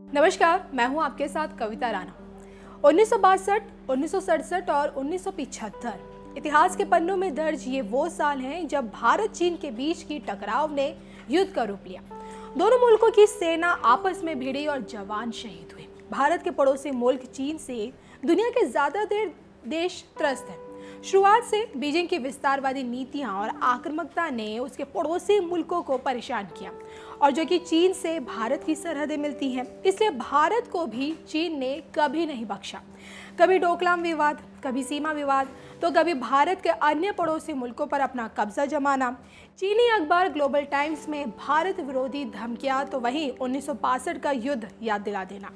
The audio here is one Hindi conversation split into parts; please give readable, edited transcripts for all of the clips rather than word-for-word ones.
नमस्कार, मैं हूं आपके साथ कविता राणा। 1962, 1967 और 1975 इतिहास के पन्नों में दर्ज ये वो साल हैं जब भारत चीन के बीच की टकराव ने युद्ध का रूप लिया। दोनों मुल्कों की सेना आपस में भिड़ी और जवान शहीद हुए। भारत के पड़ोसी मुल्क चीन से दुनिया के ज्यादातर देश त्रस्त हैं। शुरुआत से बीजिंग की विस्तारवादी नीतियां और आक्रामकता ने उसके पड़ोसी मुल्कों को परेशान किया, और जो कि चीन से भारत की सरहदें मिलती हैं, इसलिए भारत को भी चीन ने कभी नहीं बख्शा। कभी डोकलाम विवाद, कभी सीमा विवाद, तो कभी भारत के अन्य पड़ोसी मुल्कों पर अपना कब्जा जमाना। चीनी अखबार ग्लोबल टाइम्स में भारत विरोधी धमकियां, तो वहीं 1962 का युद्ध याद दिला देना।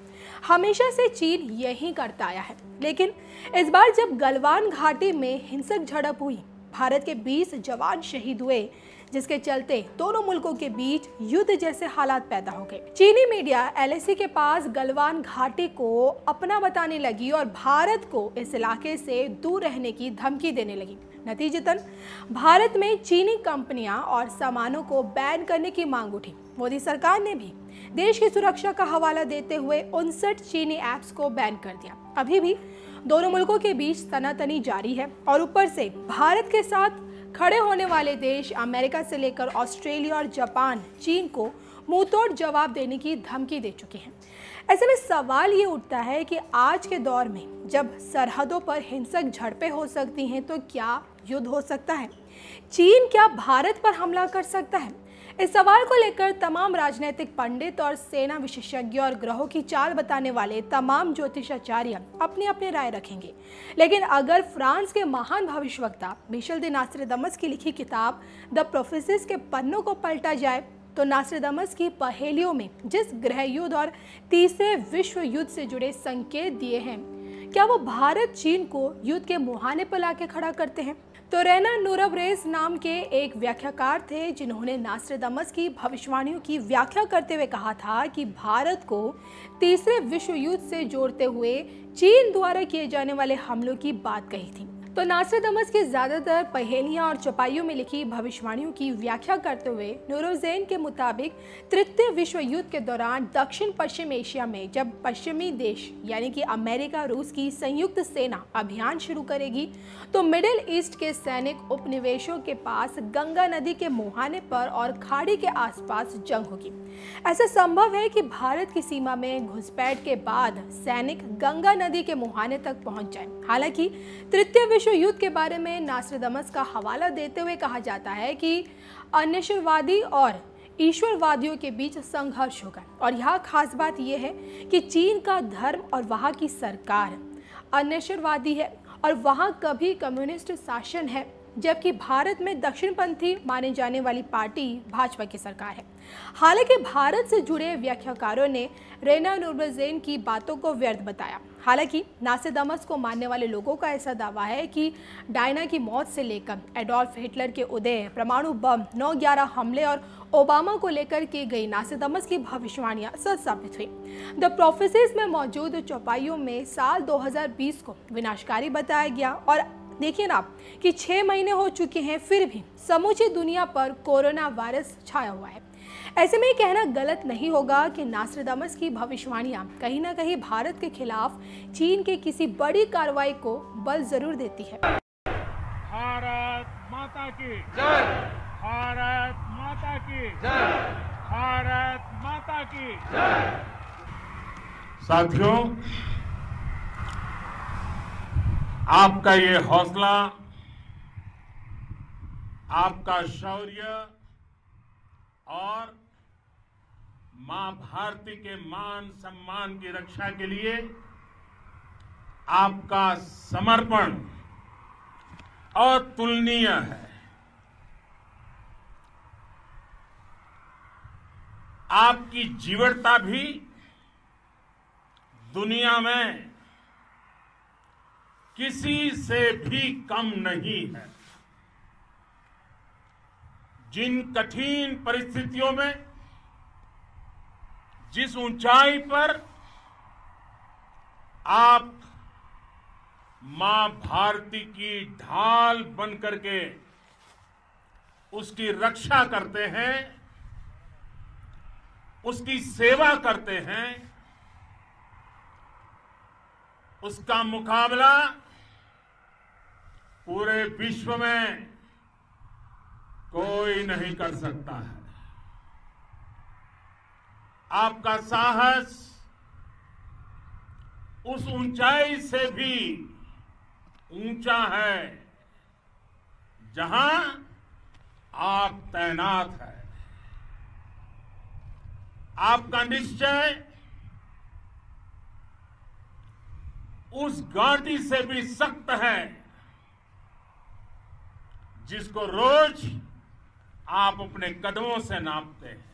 हमेशा से चीन यही करता आया है, लेकिन इस बार जब गलवान घाटी में हिंसक झड़प हुई, भारत के 20 जवान शहीद हुए, जिसके चलते दोनों मुल्कों के बीच युद्ध जैसे हालात पैदा हो गए। चीनी मीडिया एलएसी के पास गलवान घाटी को अपना बताने लगी और भारत को इस इलाके से दूर रहने की धमकी देने लगी। नतीजतन भारत में चीनी कंपनियां और सामानों को बैन करने की मांग उठी। मोदी सरकार ने भी देश की सुरक्षा का हवाला देते हुए 59 चीनी ऐप्स को बैन कर दिया। अभी भी दोनों मुल्कों के बीच तनातनी जारी है, और ऊपर से भारत के साथ खड़े होने वाले देश अमेरिका से लेकर ऑस्ट्रेलिया और जापान चीन को मुंहतोड़ जवाब देने की धमकी दे चुके हैं। ऐसे में सवाल ये उठता है कि आज के दौर में जब सरहदों पर हिंसक झड़पें हो सकती हैं, तो क्या युद्ध हो सकता है? चीन क्या भारत पर हमला कर सकता है? इस सवाल को लेकर तमाम राजनीतिक पंडित और सेना विशेषज्ञ और ग्रहों की चाल बताने वाले तमाम ज्योतिषाचार्य अपनी अपनी राय रखेंगे। लेकिन अगर फ्रांस के महान भविष्यवक्ता मिशेल दे नास्ट्रादामस की लिखी किताब द प्रोफेसीज के पन्नों को पलटा जाए, तो नास्ट्रादामस की पहेलियों में जिस गृह युद्ध और तीसरे विश्व युद्ध से जुड़े संकेत दिए हैं, क्या वो भारत चीन को युद्ध के मुहाने पर लाके खड़ा करते हैं? तो रेना नूरवरेज नाम के एक व्याख्याकार थे, जिन्होंने नास्ट्रादामस की भविष्यवाणियों की व्याख्या करते हुए कहा था कि भारत को तीसरे विश्व युद्ध से जोड़ते हुए चीन द्वारा किए जाने वाले हमलों की बात कही थी। तो नास्ट्रादामस की ज्यादातर पहेलियां और चौपाइयों में लिखी भविष्यवाणियों की व्याख्या करते हुए नूरवरेज के मुताबिक तृतीय विश्व युद्ध के दौरान दक्षिण पश्चिम एशिया में जब पश्चिमी देश यानी कि अमेरिका रूस की संयुक्त सेना अभियान शुरू करेगी, तो मिडिल ईस्ट के सैनिक उपनिवेशों के पास गंगा नदी के मुहाने पर और खाड़ी के आसपास जंग होगी। ऐसा संभव है कि भारत की सीमा में घुसपैठ के बाद सैनिक गंगा नदी के मुहाने तक पहुंच जाएं। हालांकि तृतीय विश्व युद्ध के बारे में नास्ट्रादामस का हवाला देते हुए कहा जाता है कि अनिश्वरवादी और ईश्वरवादियों के बीच संघर्ष होगा, और यहाँ खास बात यह है कि चीन का धर्म और वहाँ की सरकार अनिश्वरवादी है और वहाँ कभी कम्युनिस्ट शासन है, जबकि भारत में दक्षिणपंथी माने जाने वाली पार्टी भाजपा की सरकार है। हालांकि भारत से जुड़े व्याख्याकारों ने रेना नूरवरेज की बातों को व्यर्थ बताया। हालांकि नास्ट्रादामस को मानने वाले लोगों का ऐसा दावा है कि डायना की मौत से लेकर एडोल्फ हिटलर के उदय, परमाणु बम, 9/11 हमले और ओबामा को लेकर की गई नास्ट्रादामस की भविष्यवाणियां सच साबित हुई। द प्रोफेसीज में मौजूद चौपाइयों में साल 2020 को विनाशकारी बताया गया, और देखिए ना कि 6 महीने हो चुके हैं, फिर भी समूची दुनिया पर कोरोना वायरस छाया हुआ है। ऐसे में कहना गलत नहीं होगा कि नास्ट्रादामस की भविष्यवाणियां कहीं ना कहीं भारत के खिलाफ चीन के किसी बड़ी कार्रवाई को बल जरूर देती है। भारत माता की जय, भारत माता की जय, भारत माता की जय। साथियों, आपका ये हौसला, आपका शौर्य और मां भारती के मान सम्मान की रक्षा के लिए आपका समर्पण अतुलनीय है। आपकी जीवटता भी दुनिया में किसी से भी कम नहीं है। जिन कठिन परिस्थितियों में, जिस ऊंचाई पर आप मां भारती की ढाल बन करके उसकी रक्षा करते हैं, उसकी सेवा करते हैं, उसका मुकाबला पूरे विश्व में कोई नहीं कर सकता है। आपका साहस उस ऊंचाई से भी ऊंचा है जहां आप तैनात हैं। आपका निश्चय उस घाटी से भी सख्त है जिसको रोज आप अपने कदमों से नापते हैं।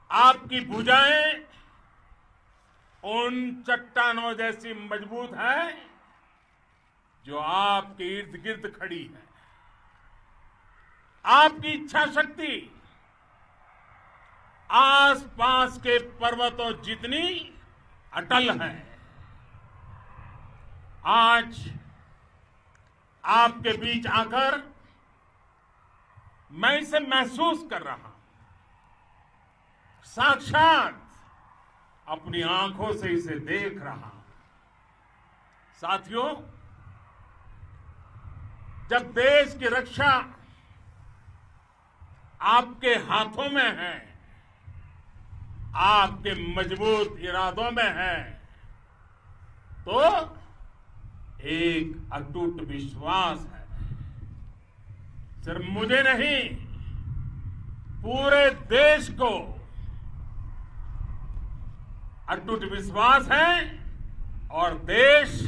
आपकी भुजाएं उन चट्टानों जैसी मजबूत है जो आपके इर्द गिर्द खड़ी है। आपकी इच्छा शक्ति आसपास के पर्वतों जितनी अटल है। आज आपके बीच आकर मैं इसे महसूस कर रहा हूं, साक्षात अपनी आंखों से इसे देख रहा हूं। साथियों, जब देश की रक्षा आपके हाथों में है, आपके मजबूत इरादों में है, तो एक अटूट विश्वास है। सिर्फ मुझे नहीं, पूरे देश को अटूट विश्वास है और देश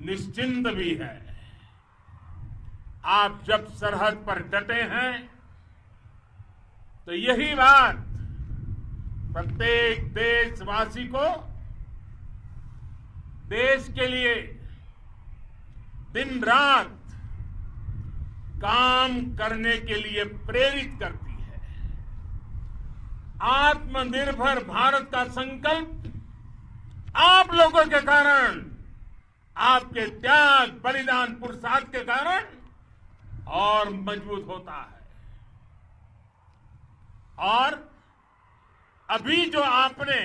निश्चिंत भी है। आप जब सरहद पर डटे हैं तो यही बात प्रत्येक देशवासी को देश के लिए दिन रात काम करने के लिए प्रेरित करती है। आत्मनिर्भर भारत का संकल्प आप लोगों के कारण, आपके त्याग, बलिदान, पुरुषार्थ के कारण और मजबूत होता है। और अभी जो आपने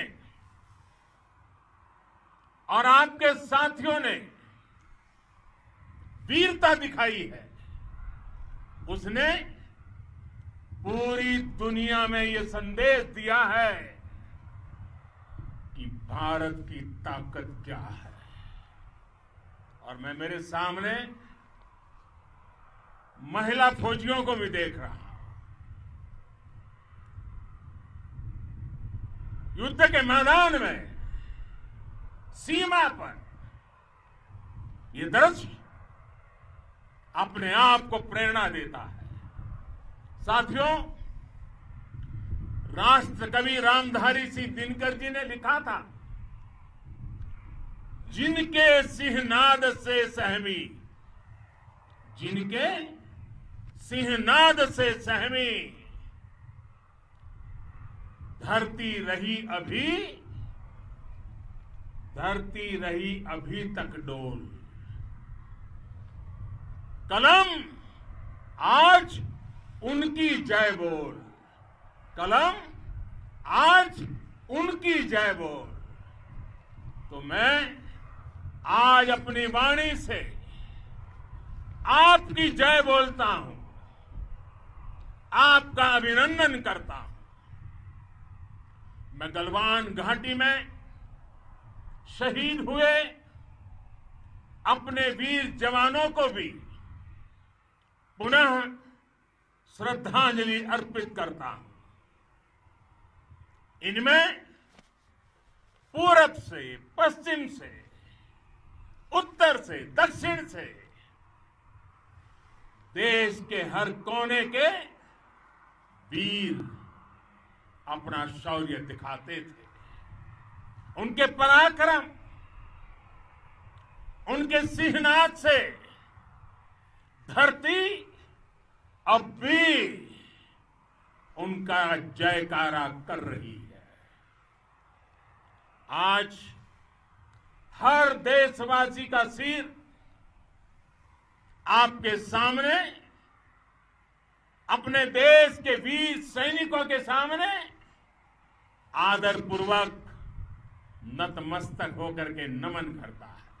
और आपके साथियों ने वीरता दिखाई है, उसने पूरी दुनिया में ये संदेश दिया है कि भारत की ताकत क्या है। और मैं मेरे सामने महिला फौजियों को भी देख रहा हूं। युद्ध के मैदान में, सीमा पर ये दृश्य अपने आप को प्रेरणा देता है। साथियों, राष्ट्र कवि रामधारी सिंह दिनकर जी ने लिखा था, जिनके सिंहनाद से सहमी, जिनके सिंहनाद से सहमी धरती रही अभी तक डोल। कलम आज उनकी जय बोल, कलम आज उनकी जय बोल। तो मैं आज अपनी वाणी से आपकी जय बोलता हूं, आपका अभिनंदन करता हूं। मैं गलवान घाटी में शहीद हुए अपने वीर जवानों को भी पुनः श्रद्धांजलि अर्पित करता हूं। इनमें पूरब से, पश्चिम से, उत्तर से, दक्षिण से देश के हर कोने के वीर अपना शौर्य दिखाते थे। उनके पराक्रम, उनके सिंहनाद से धरती अब भी उनका जयकारा कर रही है। आज हर देशवासी का सिर आपके सामने, अपने देश के वीर सैनिकों के सामने आदरपूर्वक नतमस्तक होकर के नमन करता है।